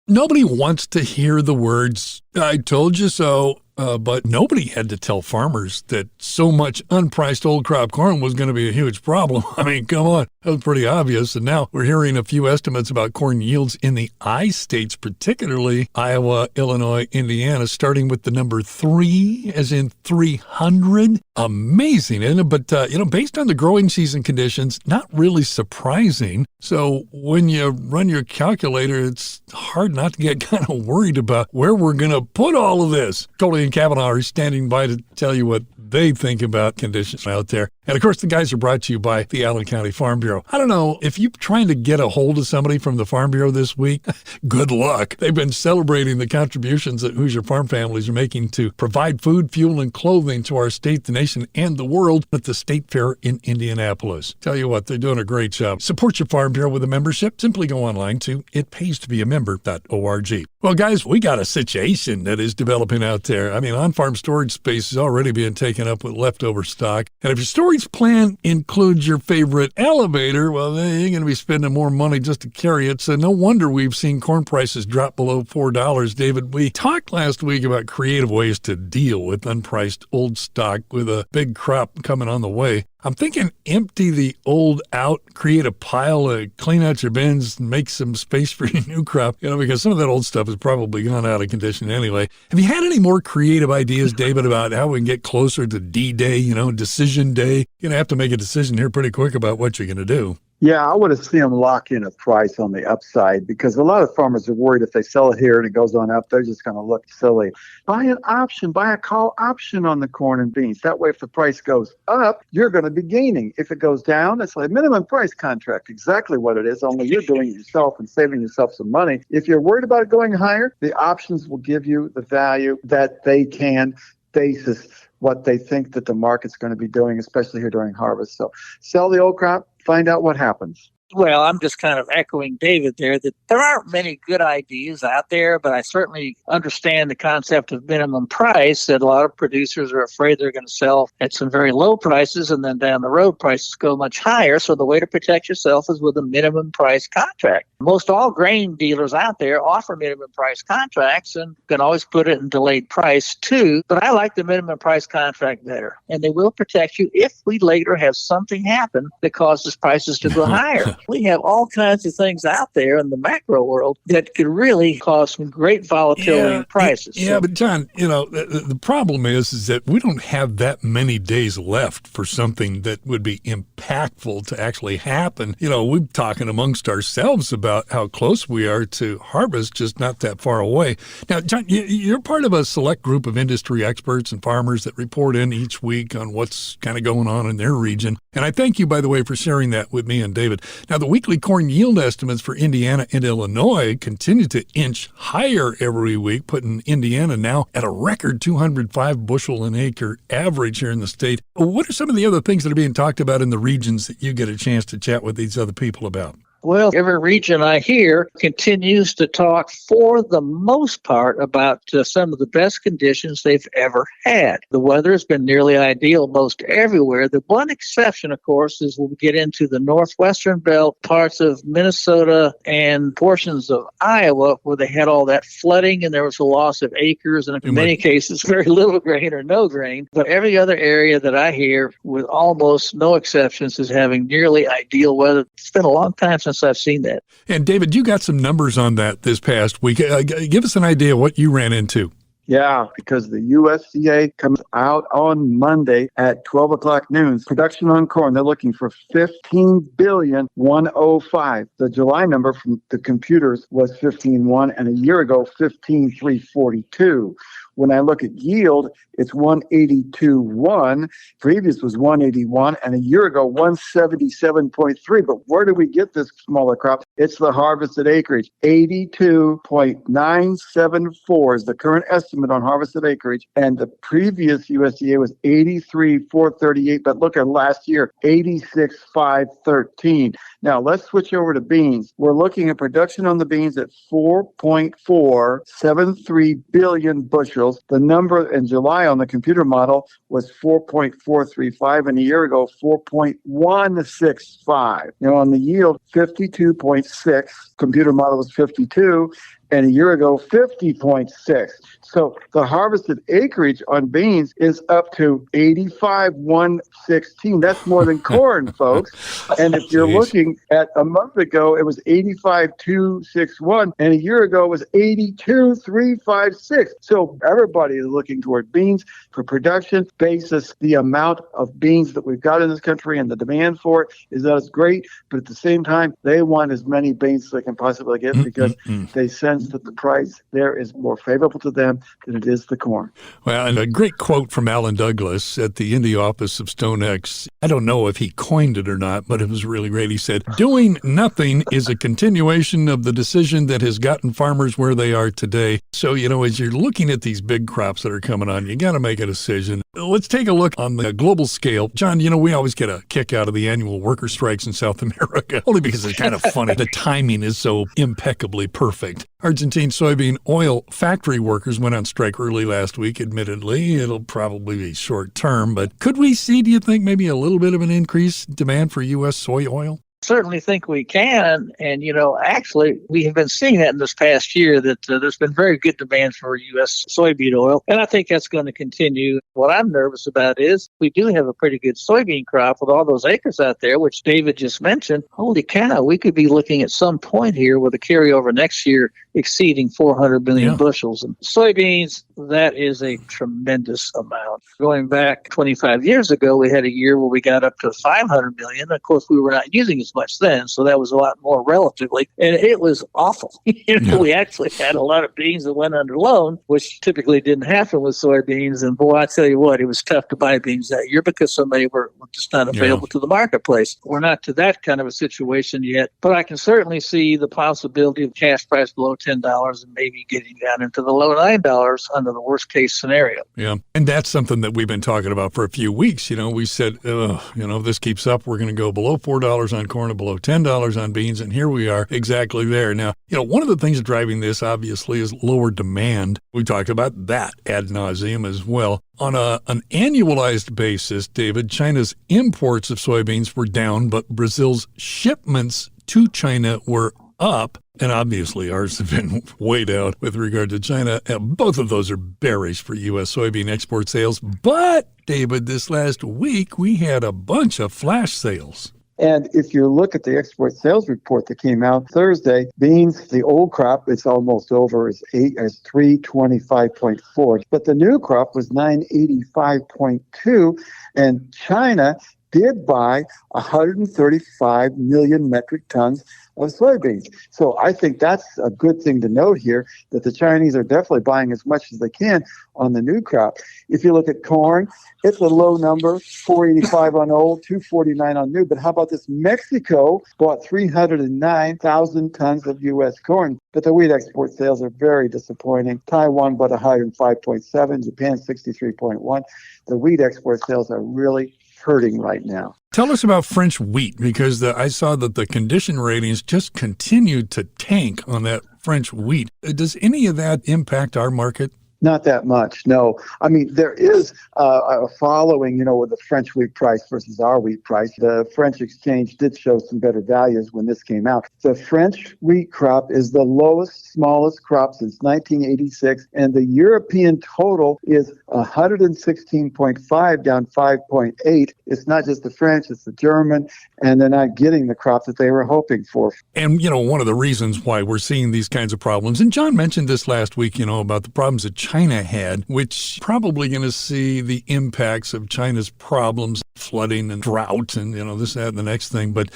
Nobody wants to hear the words, "I told you so." But nobody had to tell farmers that so much unpriced old crop corn was going to be a huge problem. I mean, come on, that was pretty obvious. And now we're hearing a few estimates about corn yields in the I states, particularly Iowa, Illinois, Indiana, starting with the number 3, as in 300. Amazing, isn't it? But, based on the growing season conditions, not really surprising. So when you run your calculator, it's hard not to get kind of worried about where we're going to put all of this. Kohli and Cavanaugh are standing by to tell you what they think about conditions out there. And of course, the guys are brought to you by the Allen County Farm Bureau. I don't know, if you're trying to get a hold of somebody from the Farm Bureau this week, good luck. They've been celebrating the contributions that Hoosier farm families are making to provide food, fuel, and clothing to our state, the nation, and the world at the State Fair in Indianapolis. Tell you what, they're doing a great job. Support your Farm Bureau with a membership. Simply go online to itpaystobeamember.org. Well, guys, we got a situation that is developing out there. I mean, on-farm storage space is already being taken up with leftover stock. And if your storage plan includes your favorite elevator, well, then you're going to be spending more money just to carry it. So no wonder we've seen corn prices drop below $4. David, we talked last week about creative ways to deal with unpriced old stock with a big crop coming on the way. I'm thinking empty the old out, create a pile, clean out your bins, and make some space for your new crop, because some of that old stuff has probably gone out of condition anyway. Have you had any more creative ideas, David, about how we can get closer to D-Day, decision day? You're going to have to make a decision here pretty quick about what you're going to do. Yeah, I would have seen them lock in a price on the upside because a lot of farmers are worried if they sell it here and it goes on up, they're just going to look silly. Buy an option, buy a call option on the corn and beans. That way, if the price goes up, you're going to be gaining. If it goes down, it's like a minimum price contract, exactly what it is, only you're doing it yourself and saving yourself some money. If you're worried about it going higher, the options will give you the value that they can basis what they think that the market's going to be doing, especially here during harvest. So sell the old crop, find out what happens. Well, I'm just kind of echoing David there that there aren't many good ideas out there, but I certainly understand the concept of minimum price that a lot of producers are afraid they're going to sell at some very low prices and then down the road prices go much higher. So the way to protect yourself is with a minimum price contract. Most all grain dealers out there offer minimum price contracts and can always put it in delayed price too. But I like the minimum price contract better. And they will protect you if we later have something happen that causes prices to go higher. We have all kinds of things out there in the macro world that could really cause some great volatility in prices. Yeah, but John, the problem is that we don't have that many days left for something that would be impactful to actually happen. We're talking amongst ourselves about how close we are to harvest, just not that far away. Now, John, you're part of a select group of industry experts and farmers that report in each week on what's kind of going on in their region. And I thank you, by the way, for sharing that with me and David. Now, the weekly corn yield estimates for Indiana and Illinois continue to inch higher every week, putting Indiana now at a record 205 bushel an acre average here in the state. What are some of the other things that are being talked about in the regions that you get a chance to chat with these other people about? Well, every region I hear continues to talk for the most part about some of the best conditions they've ever had. The weather has been nearly ideal most everywhere. The one exception, of course, is when we get into the northwestern belt, parts of Minnesota and portions of Iowa where they had all that flooding and there was a loss of acres and in many cases very little grain or no grain. But every other area that I hear, with almost no exceptions, is having nearly ideal weather. It's been a long time since I've seen that. And David, you got some numbers on that this past week. Give us an idea what you ran into. Yeah, because the USDA comes out on Monday at 12 o'clock noon. Production on corn, they're looking for 15,105,000. The July number from the computers was 15,100, and a year ago, 15,342. When I look at yield, it's 182.1. Previous was 181, and a year ago, 177.3. But where do we get this smaller crop? It's the harvested acreage. 82.974 is the current estimate on harvested acreage, and the previous USDA was 83,438. But look at last year, 86,513. Now let's switch over to beans. We're looking at production on the beans at 4.473 billion bushels. The number in July on the computer model was 4.435, and a year ago, 4.165. On the yield, 52.6. Computer model was 52, and a year ago 50.6. So the harvested acreage on beans is up to 85,116. That's more than corn, folks. And if you're looking at a month ago, it was 85,261, and a year ago it was 82,356. So everybody is looking toward beans for production basis. The amount of beans that we've got in this country and the demand for it is not as great, but at the same time, they want as many beans as they can possibly get because they sense that the price there is more favorable to them than it is the corn. Well, and a great quote from Alan Douglas at the Indy office of StoneX. I don't know if he coined it or not, but it was really great. He said, "Doing nothing is a continuation of the decision that has gotten farmers where they are today." So, as you're looking at these big crops that are coming on, you got to make a decision. Let's take a look on the global scale. John, we always get a kick out of the annual worker strikes in South America, only because it's kind of funny. The timing is so impeccably perfect. Argentine soybean oil factory workers went on strike early last week, admittedly. It'll probably be short term, but could we see, do you think, maybe a little bit of an increased demand for U.S. soy oil? Certainly think we can. And, actually, we have been seeing that in this past year that there's been very good demand for U.S. soybean oil. And I think that's going to continue. What I'm nervous about is we do have a pretty good soybean crop with all those acres out there, which David just mentioned. Holy cow, we could be looking at some point here with a carryover next year exceeding 400 million bushels. And soybeans, that is a tremendous amount. Going back 25 years ago, we had a year where we got up to 500 million. Of course, we were not using as much then, so that was a lot more relatively. And it was awful. We actually had a lot of beans that went under loan, which typically didn't happen with soybeans. And boy, I tell you what, it was tough to buy beans that year because so many were just not available to the marketplace. We're not to that kind of a situation yet, but I can certainly see the possibility of cash price below $10 and maybe getting down into the low $9 under the worst case scenario. Yeah. And that's something that we've been talking about for a few weeks. We said, if this keeps up, we're going to go below $4 on corn and below $10 on beans. And here we are exactly there. Now, one of the things driving this obviously is lower demand. We talked about that ad nauseum as well. On an annualized basis, David, China's imports of soybeans were down, but Brazil's shipments to China were up. And obviously, ours have been way down with regard to China. Both of those are bearish for U.S. soybean export sales. But, David, this last week, we had a bunch of flash sales. And if you look at the export sales report that came out Thursday, beans, the old crop, it's almost over, is 325.4. But the new crop was 985.2. And China did buy 135 million metric tons of soybeans. So I think that's a good thing to note here, that the Chinese are definitely buying as much as they can on the new crop. If you look at corn, it's a low number, 485 on old, 249 on new. But how about this? Mexico bought 309,000 tons of U.S. corn. But the wheat export sales are very disappointing. Taiwan bought 105.7, Japan 63.1. The wheat export sales are really hurting right now. Tell us about French wheat, because I saw that the condition ratings just continued to tank on that French wheat. Does any of that impact our market? Not that much, no. I mean, there is a following, with the French wheat price versus our wheat price. The French exchange did show some better values when this came out. The French wheat crop is the lowest, smallest crop since 1986, and the European total is 116.5, down 5.8. It's not just the French, it's the German, and they're not getting the crop that they were hoping for. And, one of the reasons why we're seeing these kinds of problems, and John mentioned this last week, about the problems that China had, which probably going to see the impacts of China's problems, flooding and drought and, this, that, and the next thing. But,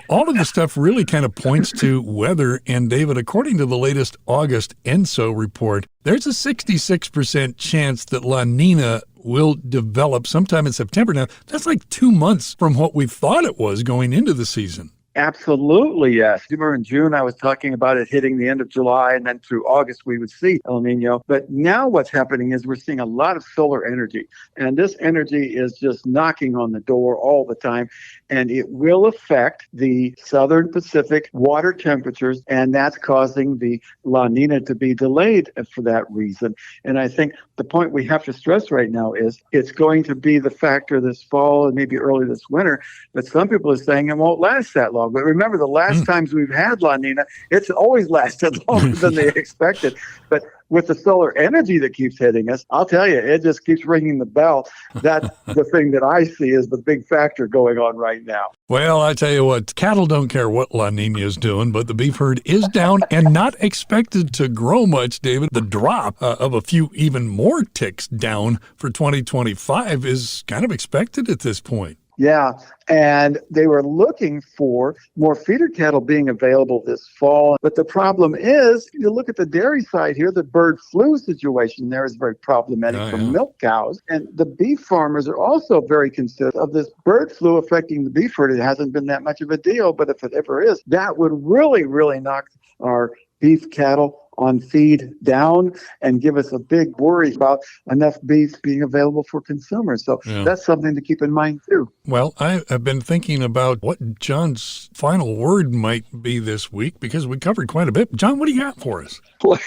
all of this stuff really kind of points to weather. And David, according to the latest August ENSO report, there's a 66% chance that La Nina will develop sometime in September. Now, that's like 2 months from what we thought it was going into the season. Absolutely, yes. Remember in June, I was talking about it hitting the end of July, and then through August, we would see El Nino. But now what's happening is we're seeing a lot of solar energy, and this energy is just knocking on the door all the time, and it will affect the southern Pacific water temperatures, and that's causing the La Nina to be delayed for that reason. And I think the point we have to stress right now is it's going to be the factor this fall and maybe early this winter, but some people are saying it won't last that long. long. But remember, the last times we've had La Nina, it's always lasted longer than they expected. But with the solar energy that keeps hitting us, I'll tell you, it just keeps ringing the bell. That's the thing that I see is the big factor going on right now. Well, I tell you what, cattle don't care what La Nina is doing, but the beef herd is down and not expected to grow much, David. The drop of a few even more ticks down for 2025 is kind of expected at this point. Yeah, and they were looking for more feeder cattle being available this fall. But the problem is, you look at the dairy side here, the bird flu situation there is very problematic for milk cows. And the beef farmers are also very concerned of this bird flu affecting the beef herd. It hasn't been that much of a deal, but if it ever is, that would really, really knock our beef cattle on feed down and give us a big worry about enough beef being available for consumers. So that's something to keep in mind too. Well, I've been thinking about what John's final word might be this week because we covered quite a bit. John, what do you got for us? Well,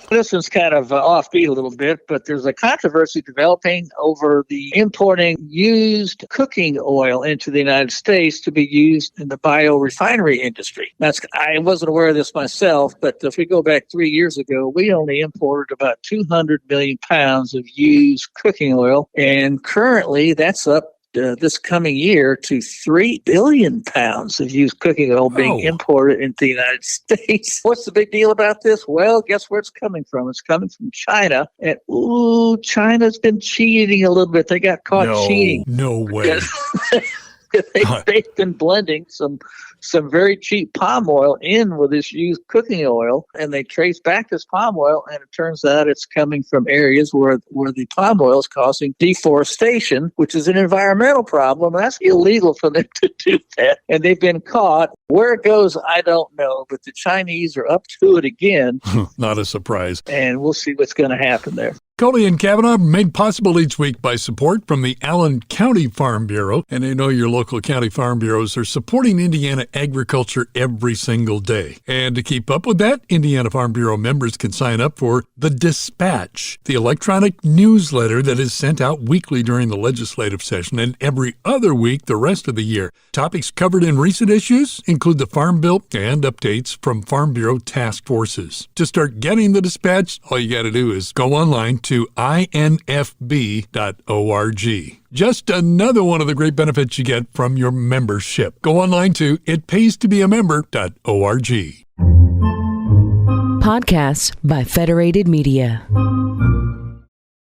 this one's kind of offbeat a little bit, but there's a controversy developing over the importing used cooking oil into the United States to be used in the biorefinery industry. I wasn't aware of this myself, but if we go back 3 years ago, we only imported about 200 million pounds of used cooking oil, and currently that's up this coming year to 3 billion pounds of used cooking oil being imported into the United States. What's the big deal about this? Well, guess where it's coming from? It's coming from China. And, China's been cheating a little bit. They got caught cheating. No way. They've been blending some very cheap palm oil in with this used cooking oil, and they trace back this palm oil, and it turns out it's coming from areas where the palm oil is causing deforestation, which is an environmental problem. That's illegal for them to do that, and they've been caught. Where it goes, I don't know, but the Chinese are up to it again. Not a surprise. And we'll see what's going to happen there. Kohli and Cavanaugh made possible each week by support from the Allen County Farm Bureau. And I know your local county farm bureaus are supporting Indiana agriculture every single day. And to keep up with that, Indiana Farm Bureau members can sign up for The Dispatch, the electronic newsletter that is sent out weekly during the legislative session and every other week the rest of the year. Topics covered in recent issues include the Farm Bill and updates from Farm Bureau task forces. To start getting The Dispatch, all you got to do is go online to infb.org. Just another one of the great benefits you get from your membership. Go online to itpaystobeamember.org. Podcasts by Federated Media.